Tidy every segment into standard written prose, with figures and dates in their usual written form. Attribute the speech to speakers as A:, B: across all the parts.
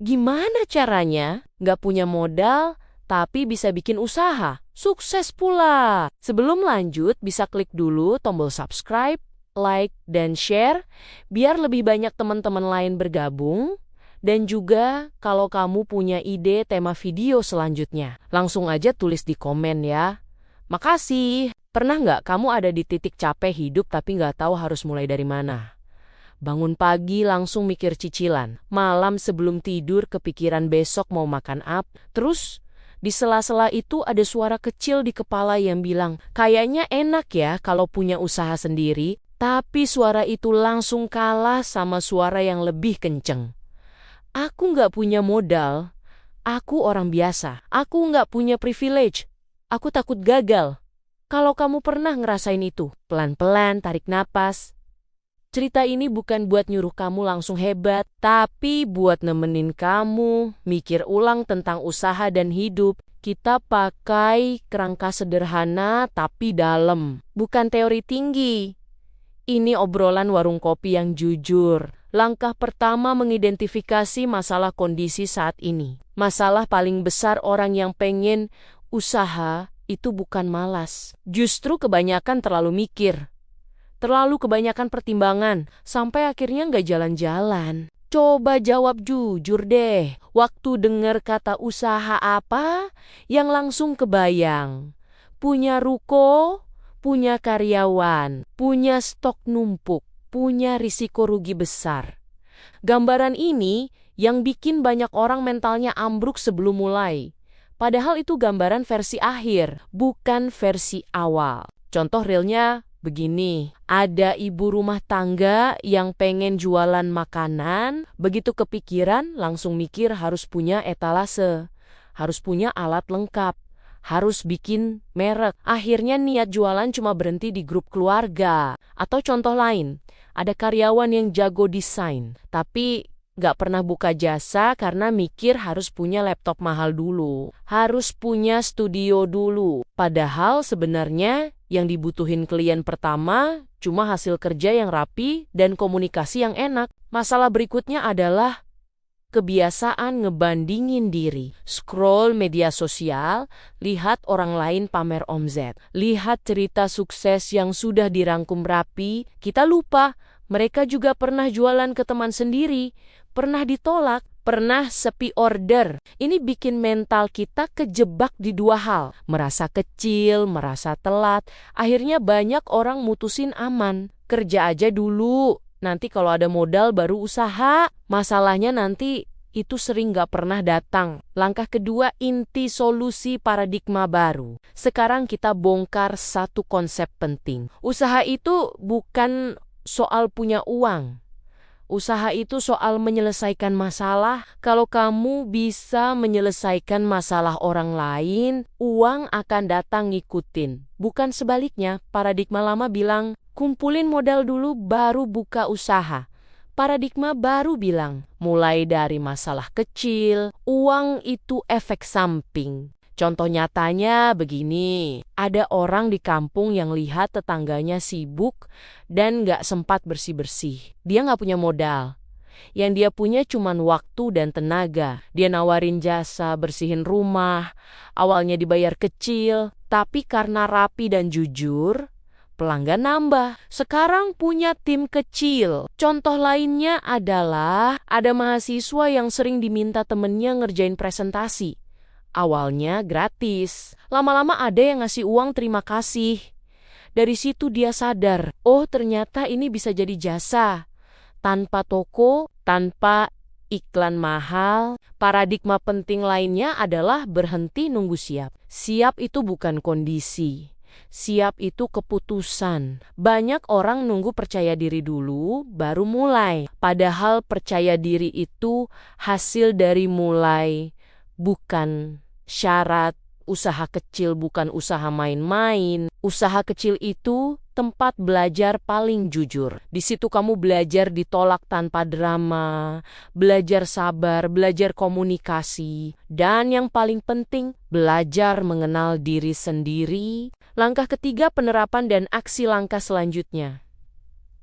A: Gimana caranya? Nggak punya modal, tapi bisa bikin usaha. Sukses pula! Sebelum lanjut, bisa klik dulu tombol subscribe, like, dan share, biar lebih banyak teman-teman lain bergabung. Dan juga kalau kamu punya ide tema video selanjutnya, langsung aja tulis di komen ya. Makasih! Pernah nggak kamu ada di titik capek hidup tapi nggak tahu harus mulai dari mana? Bangun pagi langsung mikir cicilan, malam sebelum tidur kepikiran besok mau makan apa. Terus, di sela-sela itu ada suara kecil di kepala yang bilang, kayaknya enak ya kalau punya usaha sendiri, tapi suara itu langsung kalah sama suara yang lebih kenceng. Aku nggak punya modal, aku orang biasa, aku nggak punya privilege, aku takut gagal. Kalau kamu pernah ngerasain itu, pelan-pelan tarik napas. Cerita ini bukan buat nyuruh kamu langsung hebat, tapi buat nemenin kamu mikir ulang tentang usaha dan hidup. Kita pakai kerangka sederhana tapi dalam, bukan teori tinggi. Ini obrolan warung kopi yang jujur. Langkah pertama mengidentifikasi masalah kondisi saat ini. Masalah paling besar orang yang pengen usaha itu bukan malas. Justru kebanyakan terlalu mikir. Terlalu kebanyakan pertimbangan, sampai akhirnya nggak jalan-jalan. Coba jawab jujur deh, waktu dengar kata usaha apa yang langsung kebayang? Punya ruko, punya karyawan, punya stok numpuk, punya risiko rugi besar. Gambaran ini yang bikin banyak orang mentalnya ambruk sebelum mulai. Padahal itu gambaran versi akhir, bukan versi awal. Contoh realnya begini, ada ibu rumah tangga yang pengen jualan makanan, begitu kepikiran langsung mikir harus punya etalase, harus punya alat lengkap, harus bikin merek. Akhirnya niat jualan cuma berhenti di grup keluarga. Atau contoh lain, ada karyawan yang jago desain, tapi nggak pernah buka jasa karena mikir harus punya laptop mahal dulu, harus punya studio dulu. Padahal sebenarnya yang dibutuhin klien pertama cuma hasil kerja yang rapi dan komunikasi yang enak. Masalah berikutnya adalah kebiasaan ngebandingin diri. Scroll media sosial, lihat orang lain pamer omzet, lihat cerita sukses yang sudah dirangkum rapi. Kita lupa, mereka juga pernah jualan ke teman sendiri, pernah ditolak, pernah sepi order. Ini bikin mental kita kejebak di dua hal. Merasa kecil, merasa telat. Akhirnya banyak orang mutusin aman. Kerja aja dulu. Nanti kalau ada modal baru usaha. Masalahnya nanti itu sering gak pernah datang. Langkah kedua, inti solusi paradigma baru. Sekarang kita bongkar satu konsep penting. Usaha itu bukan soal punya uang. Usaha itu soal menyelesaikan masalah. Kalau kamu bisa menyelesaikan masalah orang lain, uang akan datang ngikutin. Bukan sebaliknya, paradigma lama bilang, kumpulin modal dulu baru buka usaha. Paradigma baru bilang, mulai dari masalah kecil, uang itu efek samping. Contoh nyatanya begini, ada orang di kampung yang lihat tetangganya sibuk dan gak sempat bersih-bersih. Dia gak punya modal. Yang dia punya cuma waktu dan tenaga. Dia nawarin jasa bersihin rumah, awalnya dibayar kecil, tapi karena rapi dan jujur, pelanggan nambah. Sekarang punya tim kecil. Contoh lainnya adalah ada mahasiswa yang sering diminta temennya ngerjain presentasi. Awalnya gratis, lama-lama ada yang ngasih uang terima kasih. Dari situ dia sadar, oh ternyata ini bisa jadi jasa. Tanpa toko, tanpa iklan mahal. Paradigma penting lainnya adalah berhenti nunggu siap. Siap itu bukan kondisi. Siap itu keputusan. Banyak orang nunggu percaya diri dulu, baru mulai. Padahal percaya diri itu hasil dari mulai. Bukan syarat. Usaha kecil bukan usaha main-main. Usaha kecil itu tempat belajar paling jujur. Di situ kamu belajar ditolak tanpa drama, belajar sabar, belajar komunikasi, dan yang paling penting, belajar mengenal diri sendiri. Langkah ketiga, penerapan dan aksi langkah selanjutnya.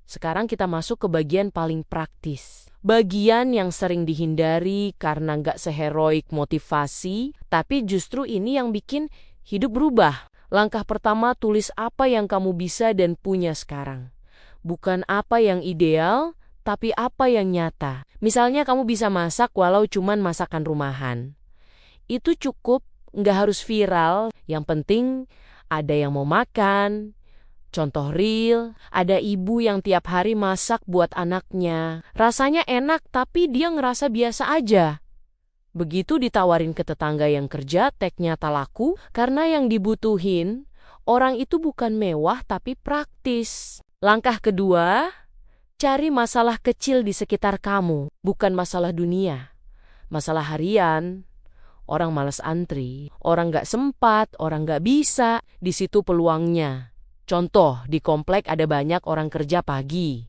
A: Sekarang kita masuk ke bagian paling praktis. Bagian yang sering dihindari karena nggak seheroik motivasi, tapi justru ini yang bikin hidup berubah. Langkah pertama, tulis apa yang kamu bisa dan punya sekarang. Bukan apa yang ideal, tapi apa yang nyata. Misalnya kamu bisa masak walau cuman masakan rumahan. Itu cukup, nggak harus viral. Yang penting ada yang mau makan. Contoh real, ada ibu yang tiap hari masak buat anaknya. Rasanya enak tapi dia ngerasa biasa aja. Begitu ditawarin ke tetangga yang kerja, ternyata laku karena yang dibutuhin orang itu bukan mewah tapi praktis. Langkah kedua, cari masalah kecil di sekitar kamu, bukan masalah dunia. Masalah harian, orang malas antri, orang nggak sempat, orang nggak bisa, di situ peluangnya. Contoh, di komplek ada banyak orang kerja pagi,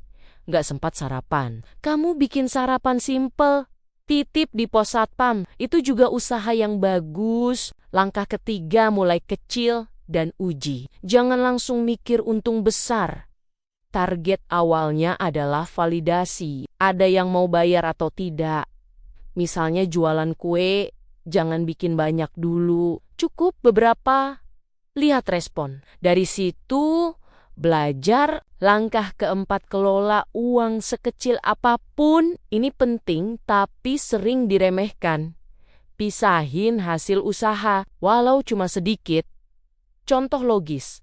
A: nggak sempat sarapan. Kamu bikin sarapan simple, titip di pos satpam, itu juga usaha yang bagus. Langkah ketiga, mulai kecil dan uji. Jangan langsung mikir untung besar. Target awalnya adalah validasi. Ada yang mau bayar atau tidak. Misalnya jualan kue, jangan bikin banyak dulu. Cukup beberapa. Lihat respon. Dari situ, belajar. Langkah keempat, kelola uang sekecil apapun. Ini penting tapi sering diremehkan. Pisahin hasil usaha, walau cuma sedikit. Contoh logis.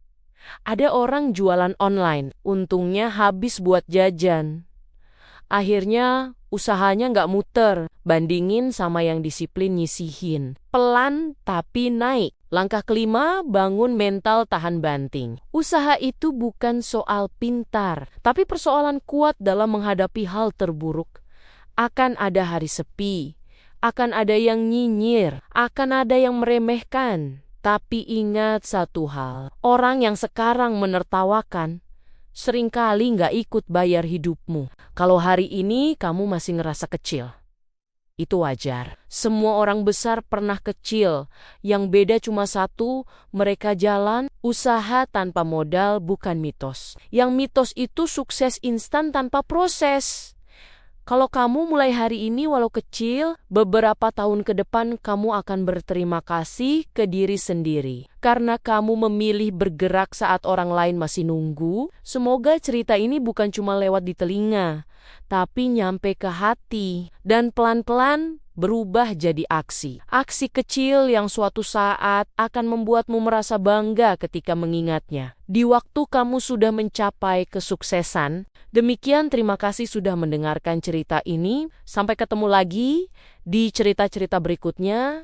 A: Ada orang jualan online, untungnya habis buat jajan. Akhirnya usahanya nggak muter, bandingin sama yang disiplin nyisihin. Pelan tapi naik. Langkah kelima, bangun mental tahan banting. Usaha itu bukan soal pintar, tapi persoalan kuat dalam menghadapi hal terburuk. Akan ada hari sepi, akan ada yang nyinyir, akan ada yang meremehkan. Tapi ingat satu hal, orang yang sekarang menertawakan, seringkali nggak ikut bayar hidupmu. Kalau hari ini kamu masih ngerasa kecil, itu wajar. Semua orang besar pernah kecil. Yang beda cuma satu, mereka jalan. Usaha tanpa modal bukan mitos. Yang mitos itu sukses instan tanpa proses. Kalau kamu mulai hari ini walau kecil, beberapa tahun ke depan kamu akan berterima kasih ke diri sendiri. Karena kamu memilih bergerak saat orang lain masih nunggu. Semoga cerita ini bukan cuma lewat di telinga, tapi nyampe ke hati. Dan pelan-pelan berubah jadi aksi. Aksi kecil yang suatu saat akan membuatmu merasa bangga ketika mengingatnya. Di waktu kamu sudah mencapai kesuksesan. Demikian, terima kasih sudah mendengarkan cerita ini. Sampai ketemu lagi di cerita-cerita berikutnya.